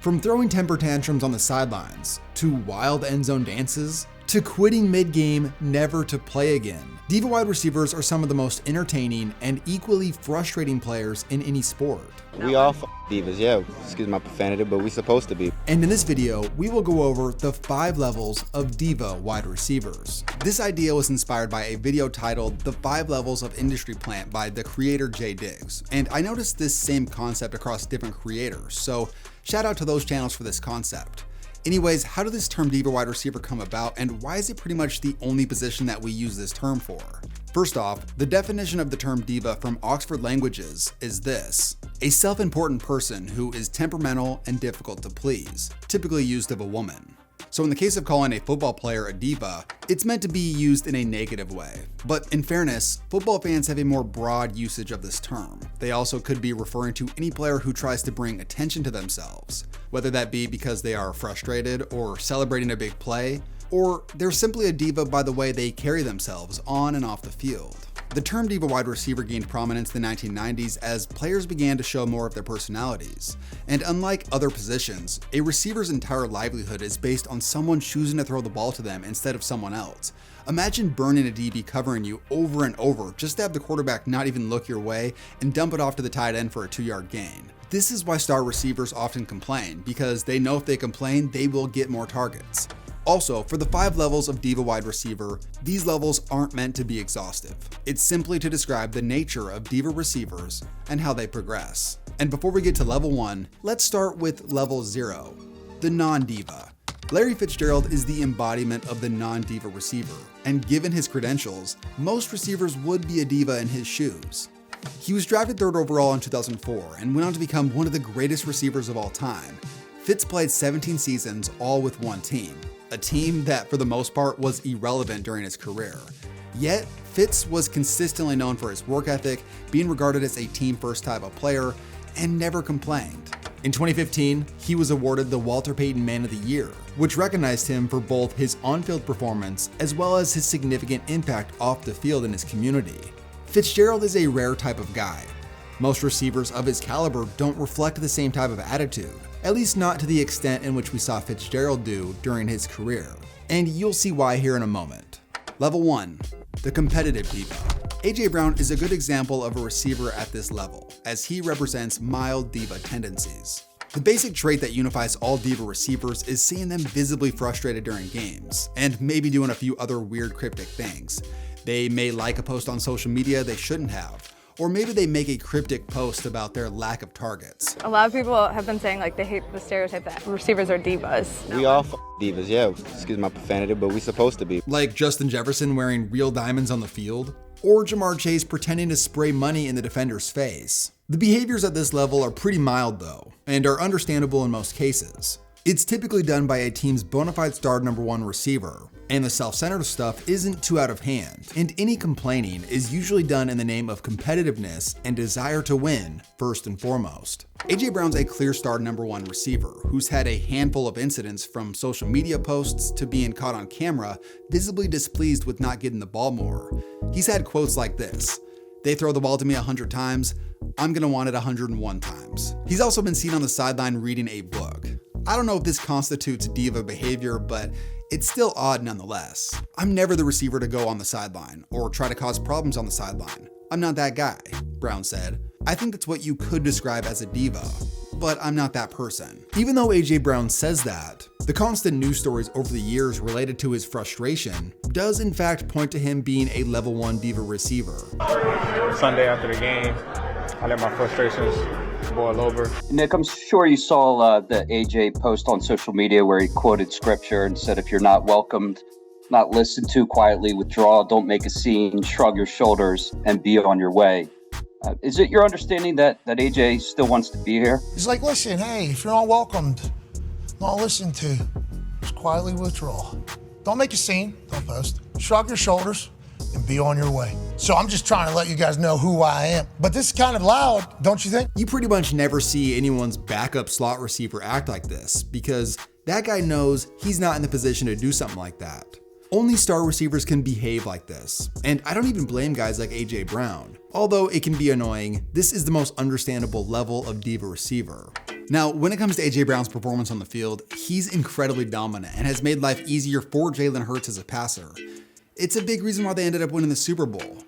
From throwing temper tantrums on the sidelines, to wild end zone dances, to quitting mid-game never to play again, Diva wide receivers are some of the most entertaining and equally frustrating players in any sport. We all divas, yeah, excuse my profanity, but we supposed to be. And in this video, we will go over the 5 levels of Diva wide receivers. This idea was inspired by a video titled The 5 Levels of Industry Plant by the creator Jay Diggs. And I noticed this same concept across different creators, so shout out to those channels for this concept. Anyways, how did this term Diva wide receiver come about, and why is it pretty much the only position that we use this term for? First off, the definition of the term diva from Oxford Languages is this: a self-important person who is temperamental and difficult to please, typically used of a woman. So in the case of calling a football player a diva, it's meant to be used in a negative way. But in fairness, football fans have a more broad usage of this term. They also could be referring to any player who tries to bring attention to themselves, whether that be because they are frustrated or celebrating a big play, or they're simply a diva by the way they carry themselves on and off the field. The term Diva wide receiver gained prominence in the 1990s as players began to show more of their personalities. And unlike other positions, a receiver's entire livelihood is based on someone choosing to throw the ball to them instead of someone else. Imagine burning a DB covering you over and over just to have the quarterback not even look your way and dump it off to the tight end for a 2-yard gain. This is why star receivers often complain, because they know if they complain, they will get more targets. Also, for the 5 levels of Diva wide receiver, these levels aren't meant to be exhaustive. It's simply to describe the nature of Diva receivers and how they progress. And before we get to level 1, let's start with level 0, the non-diva. Larry Fitzgerald is the embodiment of the non-diva receiver, and given his credentials, most receivers would be a diva in his shoes. He was drafted 3rd overall in 2004 and went on to become one of the greatest receivers of all time. Fitz played 17 seasons, all with one team. A team that for the most part was irrelevant during his career. Yet, Fitz was consistently known for his work ethic, being regarded as a team-first type of player, and never complained. In 2015, he was awarded the Walter Payton Man of the Year, which recognized him for both his on-field performance as well as his significant impact off the field in his community. Fitzgerald is a rare type of guy. Most receivers of his caliber don't reflect the same type of attitude, at least not to the extent in which we saw Fitzgerald do during his career. And you'll see why here in a moment. Level 1, the competitive diva. AJ Brown is a good example of a receiver at this level, as he represents mild diva tendencies. The basic trait that unifies all diva receivers is seeing them visibly frustrated during games, and maybe doing a few other weird cryptic things. They may like a post on social media they shouldn't have, or maybe they make a cryptic post about their lack of targets. A lot of people have been saying like they hate the stereotype that receivers are divas. We all divas, yeah, excuse my profanity, but we supposed to be. Like Justin Jefferson wearing real diamonds on the field, or Jamar Chase pretending to spray money in the defender's face. The behaviors at this level are pretty mild though, and are understandable in most cases. It's typically done by a team's bona fide star number 1 receiver, and the self-centered stuff isn't too out of hand, and any complaining is usually done in the name of competitiveness and desire to win first and foremost. AJ Brown's a clear star number 1 receiver who's had a handful of incidents from social media posts to being caught on camera visibly displeased with not getting the ball more. He's had quotes like this: "They throw the ball to me 100 times, I'm gonna want it 101 times. He's also been seen on the sideline reading a book. I don't know if this constitutes diva behavior, but it's still odd nonetheless. I'm never the receiver to go on the sideline or try to cause problems on the sideline. I'm not that guy," Brown said. "I think that's what you could describe as a diva, but I'm not that person." Even though AJ Brown says that, the constant news stories over the years related to his frustration does in fact point to him being a level 1 diva receiver. Sunday after the game, I let my frustrations boil over. Nick, I'm sure you saw the AJ post on social media where he quoted scripture and said, "If you're not welcomed, not listened to, quietly withdraw, don't make a scene, shrug your shoulders, and be on your way." Is it your understanding that AJ still wants to be here? He's like, listen, hey, if you're not welcomed, not listened to, just quietly withdraw. Don't make a scene, don't post. Shrug your shoulders and be on your way. So I'm just trying to let you guys know who I am. But this is kind of loud, don't you think? You pretty much never see anyone's backup slot receiver act like this, because that guy knows he's not in the position to do something like that. Only star receivers can behave like this, and I don't even blame guys like AJ Brown. Although it can be annoying, this is the most understandable level of diva receiver. Now, when it comes to AJ Brown's performance on the field, he's incredibly dominant and has made life easier for Jalen Hurts as a passer. It's a big reason why they ended up winning the Super Bowl.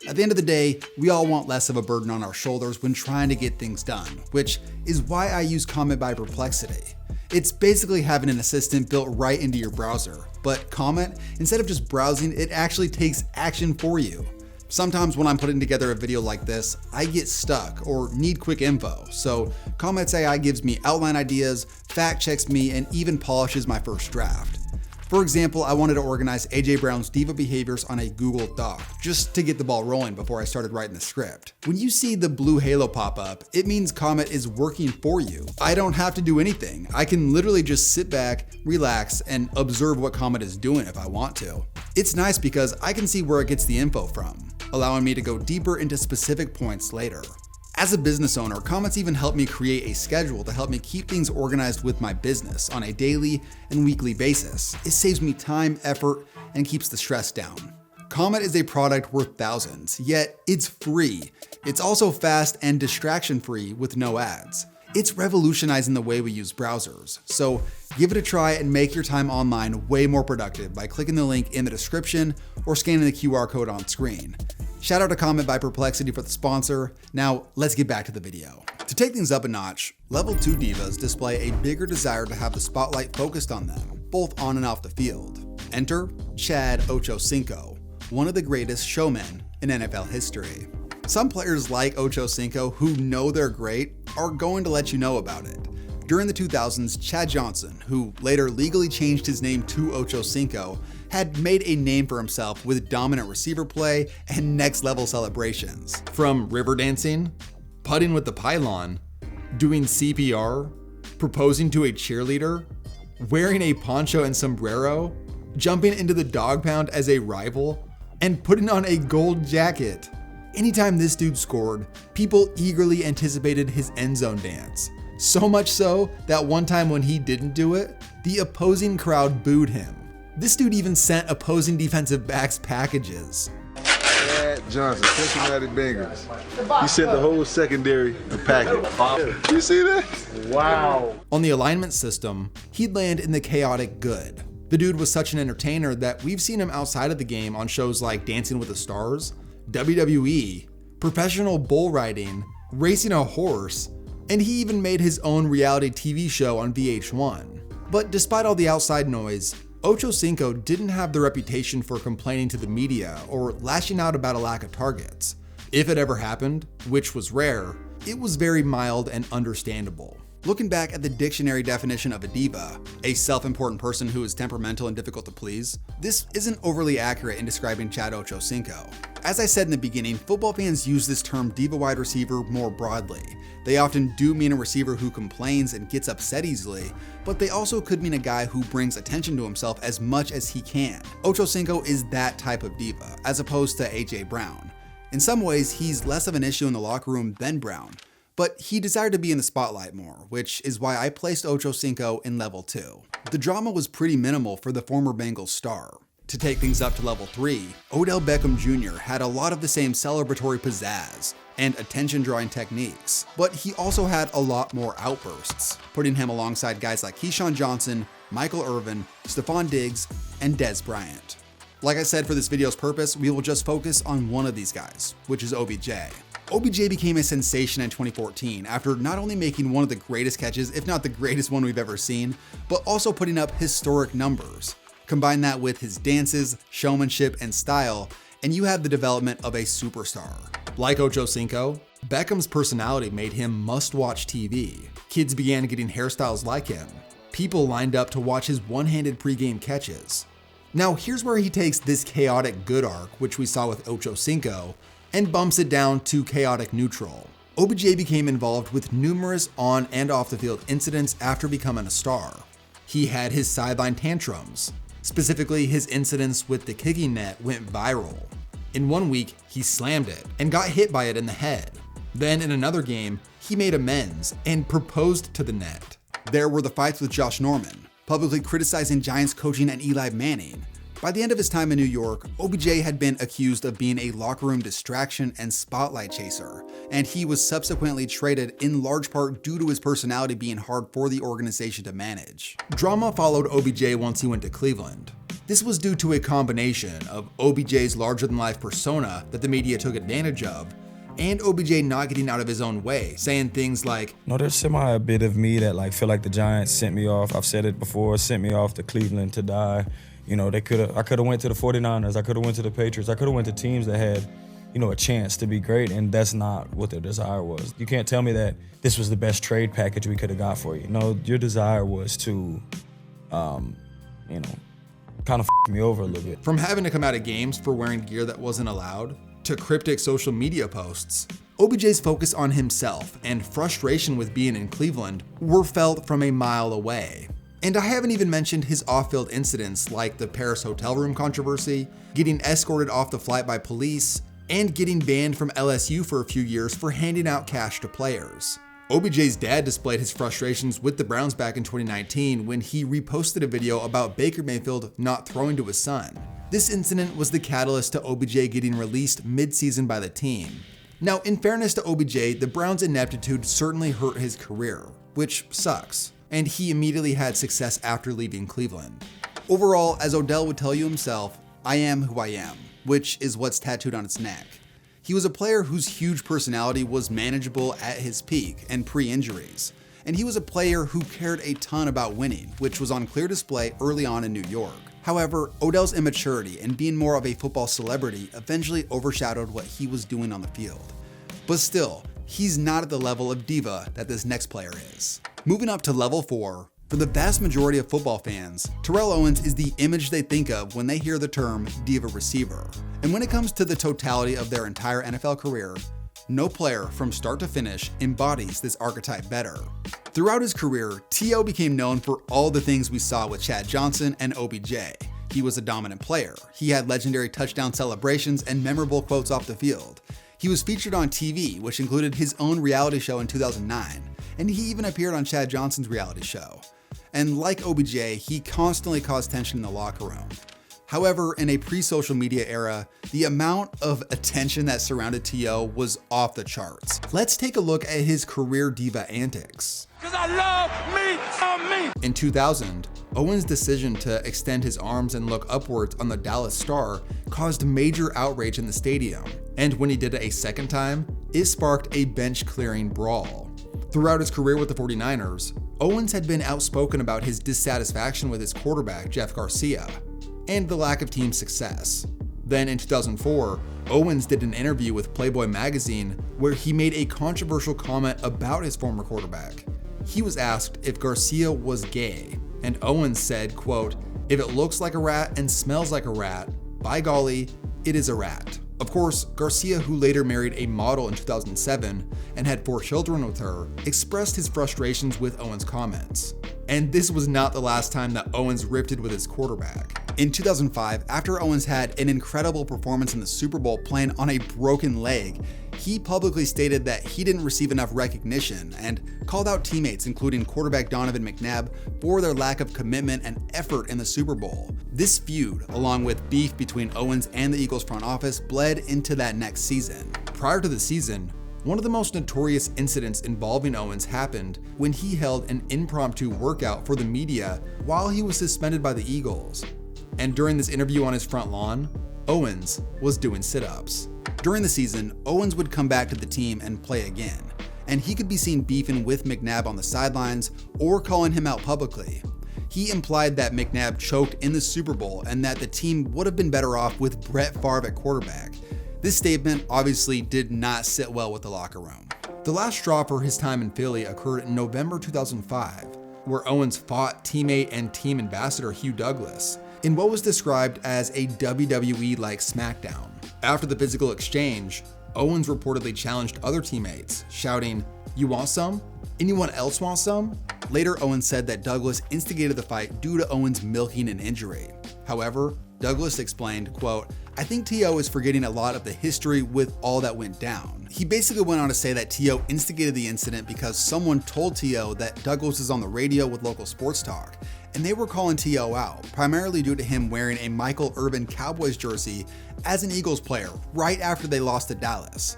At the end of the day, we all want less of a burden on our shoulders when trying to get things done, which is why I use Comment by Perplexity. It's basically having an assistant built right into your browser, but Comment, instead of just browsing, it actually takes action for you. Sometimes when I'm putting together a video like this, I get stuck or need quick info, so Comment AI gives me outline ideas, fact checks me, and even polishes my first draft. For example, I wanted to organize AJ Brown's diva behaviors on a Google Doc, just to get the ball rolling before I started writing the script. When you see the blue halo pop up, it means Comment is working for you. I don't have to do anything. I can literally just sit back, relax, and observe what Comment is doing if I want to. It's nice because I can see where it gets the info from, allowing me to go deeper into specific points later. As a business owner, Comment's even helped me create a schedule to help me keep things organized with my business on a daily and weekly basis. It saves me time, effort, and keeps the stress down. Comment is a product worth thousands, yet it's free. It's also fast and distraction-free with no ads. It's revolutionizing the way we use browsers, so give it a try and make your time online way more productive by clicking the link in the description or scanning the QR code on screen. Shout out to Comment by Perplexity for the sponsor. Now, let's get back to the video. To take things up a notch, level 2 divas display a bigger desire to have the spotlight focused on them, both on and off the field. Enter Chad Ochocinco, one of the greatest showmen in NFL history. Some players like Ochocinco who know they're great are going to let you know about it. During the 2000s, Chad Johnson, who later legally changed his name to Ochocinco, had made a name for himself with dominant receiver play and next-level celebrations. From river dancing, putting with the pylon, doing CPR, proposing to a cheerleader, wearing a poncho and sombrero, jumping into the dog pound as a rival, and putting on a gold jacket. Anytime this dude scored, people eagerly anticipated his end zone dance. So much so that one time when he didn't do it, the opposing crowd booed him. This dude even sent opposing defensive backs packages. Chad Johnson, Cincinnati Bengals. He sent the whole secondary a packet. You see that? Wow. On the alignment system, he'd land in the chaotic good. The dude was such an entertainer that we've seen him outside of the game on shows like Dancing with the Stars, WWE, professional bull riding, racing a horse, and he even made his own reality TV show on VH1. But despite all the outside noise, Ochocinco didn't have the reputation for complaining to the media or lashing out about a lack of targets. If it ever happened, which was rare, it was very mild and understandable. Looking back at the dictionary definition of a diva, a self-important person who is temperamental and difficult to please, this isn't overly accurate in describing Chad Ochocinco. As I said in the beginning, football fans use this term diva wide receiver more broadly. They often do mean a receiver who complains and gets upset easily, but they also could mean a guy who brings attention to himself as much as he can. Ochocinco is that type of diva, as opposed to AJ Brown. In some ways, he's less of an issue in the locker room than Brown, but he desired to be in the spotlight more, which is why I placed Ochocinco in level 2. The drama was pretty minimal for the former Bengals star. To take things up to level 3, Odell Beckham Jr. had a lot of the same celebratory pizzazz and attention-drawing techniques, but he also had a lot more outbursts, putting him alongside guys like Keyshawn Johnson, Michael Irvin, Stephon Diggs, and Dez Bryant. Like I said, for this video's purpose, we will just focus on one of these guys, which is OBJ. OBJ became a sensation in 2014 after not only making one of the greatest catches, if not the greatest one we've ever seen, but also putting up historic numbers. Combine that with his dances, showmanship, and style, and you have the development of a superstar. Like Ochocinco, Beckham's personality made him must-watch TV. Kids began getting hairstyles like him. People lined up to watch his one-handed pregame catches. Now here's where he takes this chaotic good arc, which we saw with Ochocinco, and bumps it down to chaotic neutral. OBJ became involved with numerous on and off the field incidents after becoming a star. He had his sideline tantrums. Specifically, his incidents with the kicking net went viral. In one week, he slammed it and got hit by it in the head. Then in another game, he made amends and proposed to the net. There were the fights with Josh Norman, publicly criticizing Giants coaching and Eli Manning, By the end of his time in New York, OBJ had been accused of being a locker room distraction and spotlight chaser, and he was subsequently traded in large part due to his personality being hard for the organization to manage. Drama followed OBJ once he went to Cleveland. This was due to a combination of OBJ's larger-than-life persona that the media took advantage of, and OBJ not getting out of his own way, saying things like, "No, there's a bit of me that feel like the Giants sent me off. I've said it before, sent me off to Cleveland to die. You know, I could have went to the 49ers, I could have went to the Patriots, I could have went to teams that had, a chance to be great, and that's not what their desire was. You can't tell me that this was the best trade package we could have got for you. No, your desire was to, kind of f me over a little bit." From having to come out of games for wearing gear that wasn't allowed, to cryptic social media posts, OBJ's focus on himself and frustration with being in Cleveland were felt from a mile away. And I haven't even mentioned his off-field incidents like the Paris hotel room controversy, getting escorted off the flight by police, and getting banned from LSU for a few years for handing out cash to players. OBJ's dad displayed his frustrations with the Browns back in 2019 when he reposted a video about Baker Mayfield not throwing to his son. This incident was the catalyst to OBJ getting released mid-season by the team. Now, in fairness to OBJ, the Browns' ineptitude certainly hurt his career, which sucks, and he immediately had success after leaving Cleveland. Overall, as Odell would tell you himself, I am who I am, which is what's tattooed on his neck. He was a player whose huge personality was manageable at his peak and pre-injuries, and he was a player who cared a ton about winning, which was on clear display early on in New York. However, Odell's immaturity and being more of a football celebrity eventually overshadowed what he was doing on the field. But still, he's not at the level of diva that this next player is. Moving up to level 4, for the vast majority of football fans, Terrell Owens is the image they think of when they hear the term Diva Receiver. And when it comes to the totality of their entire NFL career, no player from start to finish embodies this archetype better. Throughout his career, T.O. became known for all the things we saw with Chad Johnson and OBJ. He was a dominant player. He had legendary touchdown celebrations and memorable quotes off the field. He was featured on TV, which included his own reality show in 2009, and he even appeared on Chad Johnson's reality show. And like OBJ, he constantly caused tension in the locker room. However, in a pre-social media era, the amount of attention that surrounded T.O. was off the charts. Let's take a look at his career diva antics. In 2000, Owens' decision to extend his arms and look upwards on the Dallas Star caused major outrage in the stadium, and when he did it a second time, it sparked a bench-clearing brawl. Throughout his career with the 49ers, Owens had been outspoken about his dissatisfaction with his quarterback, Jeff Garcia, and the lack of team success. Then in 2004, Owens did an interview with Playboy magazine where he made a controversial comment about his former quarterback. He was asked if Garcia was gay, and Owens said, quote, "If it looks like a rat and smells like a rat, by golly, it is a rat." Of course, Garcia, who later married a model in 2007 and had 4 children with her, expressed his frustrations with Owens' comments. And this was not the last time that Owens ripped it with his quarterback. In 2005, after Owens had an incredible performance in the Super Bowl playing on a broken leg, he publicly stated that he didn't receive enough recognition and called out teammates, including quarterback Donovan McNabb, for their lack of commitment and effort in the Super Bowl. This feud, along with beef between Owens and the Eagles front office, bled into that next season. Prior to the season, one of the most notorious incidents involving Owens happened when he held an impromptu workout for the media while he was suspended by the Eagles. And during this interview on his front lawn, Owens was doing sit-ups. During the season, Owens would come back to the team and play again, and he could be seen beefing with McNabb on the sidelines or calling him out publicly. He implied that McNabb choked in the Super Bowl and that the team would have been better off with Brett Favre at quarterback. This statement obviously did not sit well with the locker room. The last straw for his time in Philly occurred in November 2005, where Owens fought teammate and team ambassador Hugh Douglas in what was described as a WWE-like smackdown. After the physical exchange, Owens reportedly challenged other teammates, shouting, "You want some? Anyone else want some?" Later, Owens said that Douglas instigated the fight due to Owens milking an injury. However, Douglas explained, quote, "I think T.O. is forgetting a lot of the history with all that went down." He basically went on to say that T.O. instigated the incident because someone told T.O. that Douglas is on the radio with local sports talk, and they were calling T.O. out, primarily due to him wearing a Michael Irvin Cowboys jersey as an Eagles player right after they lost to Dallas.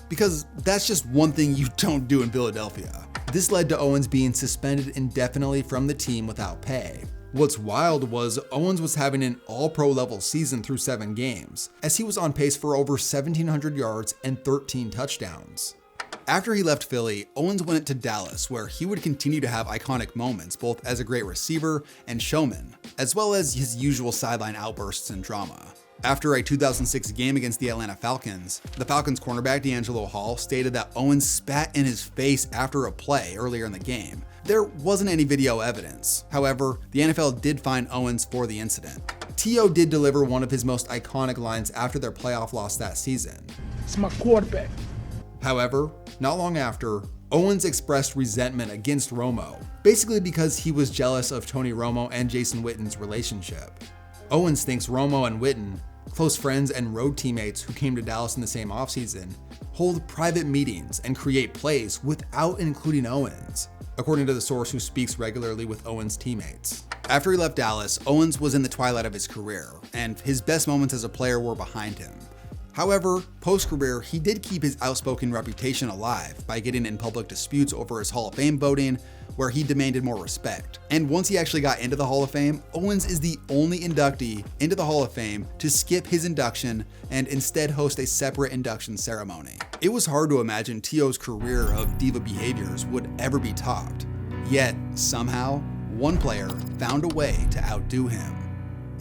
Because that's just one thing you don't do in Philadelphia. This led to Owens being suspended indefinitely from the team without pay. What's wild was Owens was having an all-pro level season through 7 games, as he was on pace for over 1,700 yards and 13 touchdowns. After he left Philly, Owens went to Dallas, where he would continue to have iconic moments, both as a great receiver and showman, as well as his usual sideline outbursts and drama. After a 2006 game against the Atlanta Falcons, the Falcons cornerback D'Angelo Hall stated that Owens spat in his face after a play earlier in the game. There wasn't any video evidence. However, the NFL did fine Owens for the incident. T.O. did deliver one of his most iconic lines after their playoff loss that season. It's my quarterback. However, not long after, Owens expressed resentment against Romo, basically because he was jealous of Tony Romo and Jason Witten's relationship. Owens thinks Romo and Witten, close friends and road teammates who came to Dallas in the same offseason, hold private meetings and create plays without including Owens, according to the source who speaks regularly with Owens' teammates. After he left Dallas, Owens was in the twilight of his career, and his best moments as a player were behind him. However, post-career, he did keep his outspoken reputation alive by getting in public disputes over his Hall of Fame voting, where he demanded more respect. And once he actually got into the Hall of Fame, Owens is the only inductee into the Hall of Fame to skip his induction and instead host a separate induction ceremony. It was hard to imagine T.O.'s career of diva behaviors would ever be topped. Yet, somehow, one player found a way to outdo him.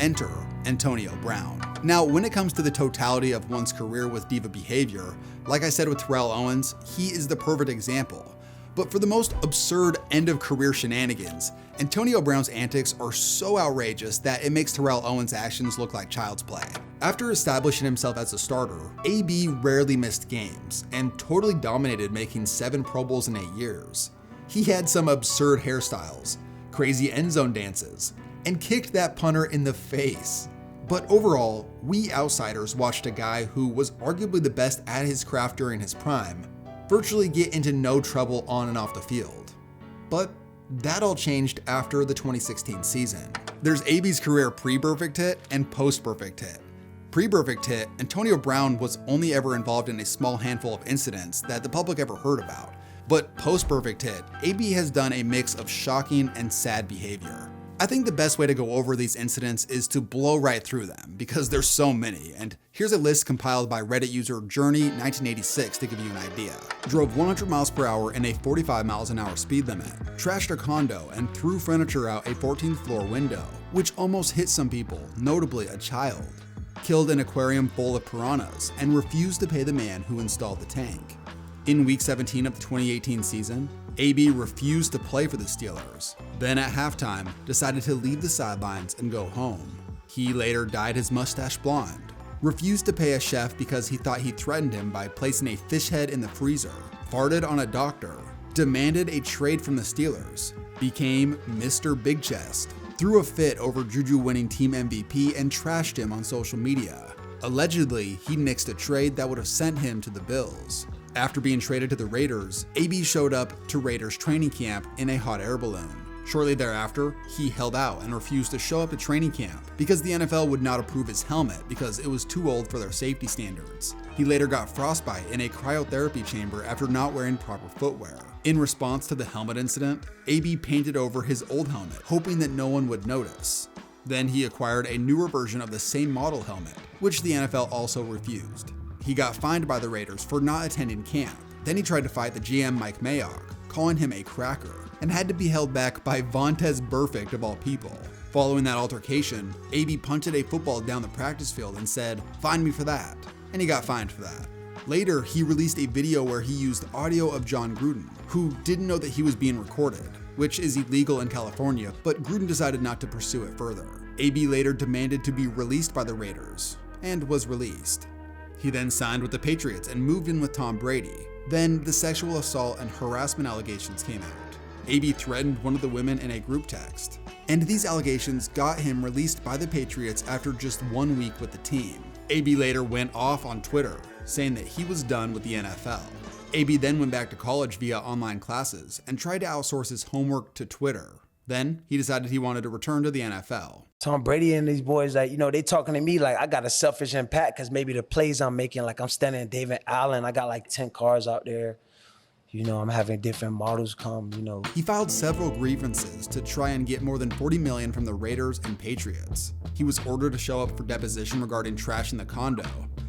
Enter Antonio Brown. Now, when it comes to the totality of one's career with diva behavior, like I said with Terrell Owens, he is the perfect example. But for the most absurd end-of-career shenanigans, Antonio Brown's antics are so outrageous that it makes Terrell Owens' actions look like child's play. After establishing himself as a starter, AB rarely missed games and totally dominated, making 7 Pro Bowls in 8 years. He had some absurd hairstyles, crazy end zone dances, and kicked that punter in the face. But overall, we outsiders watched a guy who was arguably the best at his craft during his prime virtually get into no trouble on and off the field. But that all changed after the 2016 season. There's AB's career pre-perfect hit and post-perfect hit. Pre-perfect hit, Antonio Brown was only ever involved in a small handful of incidents that the public ever heard about. But post-perfect hit, AB has done a mix of shocking and sad behavior. I think the best way to go over these incidents is to blow right through them, because there's so many, and here's a list compiled by Reddit user Journey1986 to give you an idea. Drove 100 miles per hour in a 45 miles an hour speed limit, trashed a condo and threw furniture out a 14th floor window, which almost hit some people, notably a child. Killed an aquarium full of piranhas and refused to pay the man who installed the tank. In week 17 of the 2018 season, AB refused to play for the Steelers. Then at halftime, decided to leave the sidelines and go home. He later dyed his mustache blonde, refused to pay a chef because he thought he threatened him by placing a fish head in the freezer, farted on a doctor, demanded a trade from the Steelers, became Mr. Big Chest, threw a fit over Juju winning team MVP and trashed him on social media. Allegedly, he nixed a trade that would have sent him to the Bills. After being traded to the Raiders, AB showed up to Raiders training camp in a hot air balloon. Shortly thereafter, he held out and refused to show up to training camp because the NFL would not approve his helmet because it was too old for their safety standards. He later got frostbite in a cryotherapy chamber after not wearing proper footwear. In response to the helmet incident, AB painted over his old helmet, hoping that no one would notice. Then he acquired a newer version of the same model helmet, which the NFL also refused. He got fined by the Raiders for not attending camp. Then he tried to fight the GM Mike Mayock, calling him a cracker, and had to be held back by Vontaze Burfict of all people. Following that altercation, AB punted a football down the practice field and said, "Fine me for that," and he got fined for that. Later, he released a video where he used audio of John Gruden, who didn't know that he was being recorded, which is illegal in California, but Gruden decided not to pursue it further. AB later demanded to be released by the Raiders, and was released. He then signed with the Patriots and moved in with Tom Brady. Then the sexual assault and harassment allegations came out. AB threatened one of the women in a group text. And these allegations got him released by the Patriots after just 1 week with the team. AB later went off on Twitter, saying that he was done with the NFL. AB then went back to college via online classes and tried to outsource his homework to Twitter. Then he decided he wanted to return to the NFL. Tom Brady and these boys, like, you know, they talking to me like I got a selfish impact because maybe the plays I'm making, like I'm standing in David Allen, I got like 10 cars out there. You know, I'm having different models come, you know. He filed several grievances to try and get more than $40 million from the Raiders and Patriots. He was ordered to show up for deposition regarding trashing the condo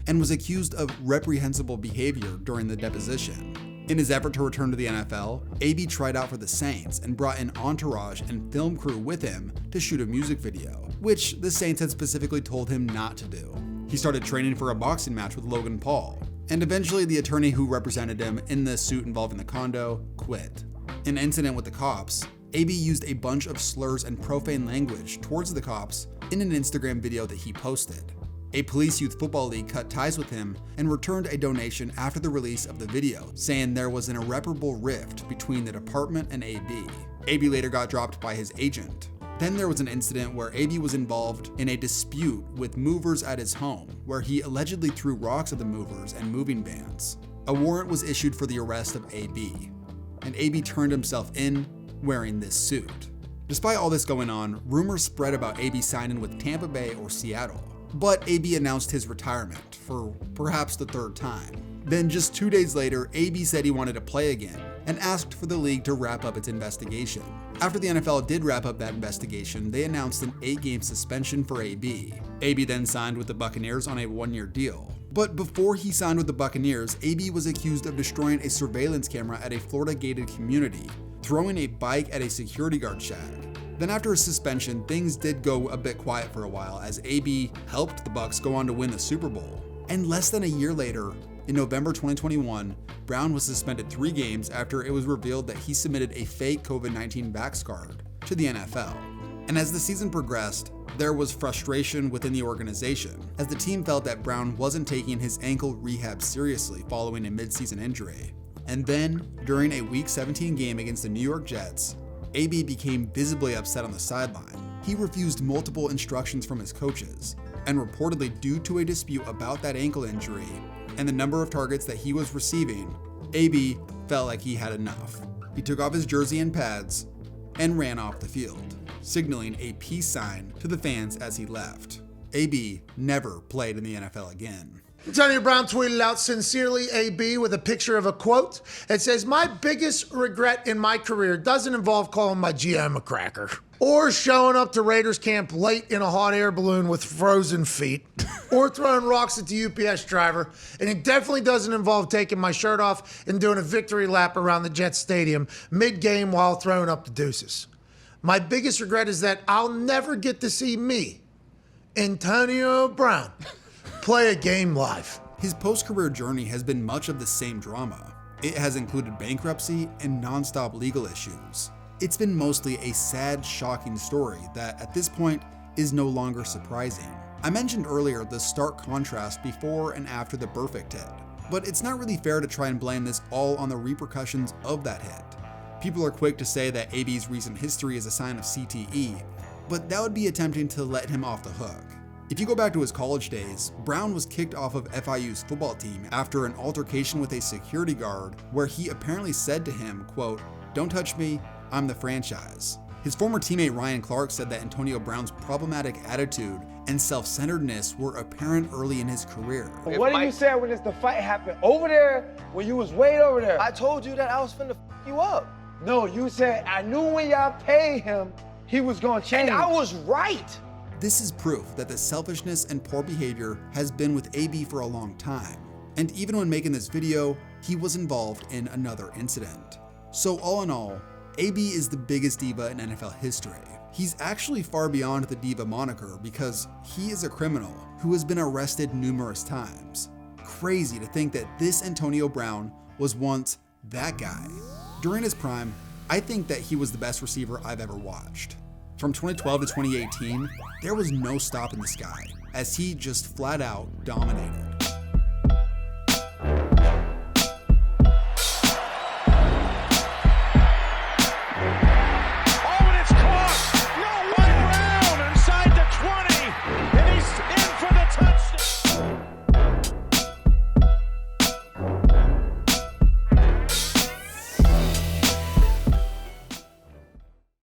and was accused of reprehensible behavior during the deposition. In his effort to return to the NFL, AB tried out for the Saints and brought an entourage and film crew with him to shoot a music video, which the Saints had specifically told him not to do. He started training for a boxing match with Logan Paul, and eventually the attorney who represented him in the suit involving the condo quit. In an incident with the cops, AB used a bunch of slurs and profane language towards the cops in an Instagram video that he posted. A police youth football league cut ties with him and returned a donation after the release of the video, saying there was an irreparable rift between the department and AB. AB later got dropped by his agent. Then there was an incident where AB was involved in a dispute with movers at his home, where he allegedly threw rocks at the movers and moving vans. A warrant was issued for the arrest of AB, and AB turned himself in wearing this suit. Despite all this going on, rumors spread about AB signing with Tampa Bay or Seattle, but AB announced his retirement for perhaps the third time. Then just 2 days later, AB said he wanted to play again and asked for the league to wrap up its investigation. After the NFL did wrap up that investigation, they announced an 8-game suspension for AB. AB then signed with the Buccaneers on a 1-year deal. But before he signed with the Buccaneers, AB was accused of destroying a surveillance camera at a Florida gated community, throwing a bike at a security guard shack. Then after his suspension, things did go a bit quiet for a while as AB helped the Bucs go on to win the Super Bowl. And less than a year later, in November 2021, Brown was suspended 3 games after it was revealed that he submitted a fake COVID-19 vax card to the NFL. And as the season progressed, there was frustration within the organization as the team felt that Brown wasn't taking his ankle rehab seriously following a midseason injury. And then, during a Week 17 game against the New York Jets, AB became visibly upset on the sideline. He refused multiple instructions from his coaches, and reportedly due to a dispute about that ankle injury and the number of targets that he was receiving, AB felt like he had enough. He took off his jersey and pads and ran off the field, signaling a peace sign to the fans as he left. AB never played in the NFL again. Antonio Brown tweeted out, "Sincerely, AB," with a picture of a quote. It says, "My biggest regret in my career doesn't involve calling my GM a cracker, or showing up to Raiders camp late in a hot air balloon with frozen feet, or throwing rocks at the UPS driver, and it definitely doesn't involve taking my shirt off and doing a victory lap around the Jets stadium mid-game while throwing up the deuces. My biggest regret is that I'll never get to see me, Antonio Brown, play a game live." His post-career journey has been much of the same drama. It has included bankruptcy and non-stop legal issues. It's been mostly a sad, shocking story that, at this point, is no longer surprising. I mentioned earlier the stark contrast before and after the Burfict hit, but it's not really fair to try and blame this all on the repercussions of that hit. People are quick to say that AB's recent history is a sign of CTE, but that would be attempting to let him off the hook. If you go back to his college days, Brown was kicked off of FIU's football team after an altercation with a security guard where he apparently said to him, quote, "Don't touch me, I'm the franchise." His former teammate Ryan Clark said that Antonio Brown's problematic attitude and self-centeredness were apparent early in his career. What did you say when the fight happened? Over there, when you was way over there. I told you that I was finna f you up. No, you said, I knew when y'all paid him, he was gonna change. And I was right. This is proof that the selfishness and poor behavior has been with AB for a long time. And even when making this video, he was involved in another incident. So all in all, AB is the biggest diva in NFL history. He's actually far beyond the diva moniker because he is a criminal who has been arrested numerous times. Crazy to think that this Antonio Brown was once that guy. During his prime, I think that he was the best receiver I've ever watched. From 2012 to 2018, there was no stopping this guy, as he just flat out dominated.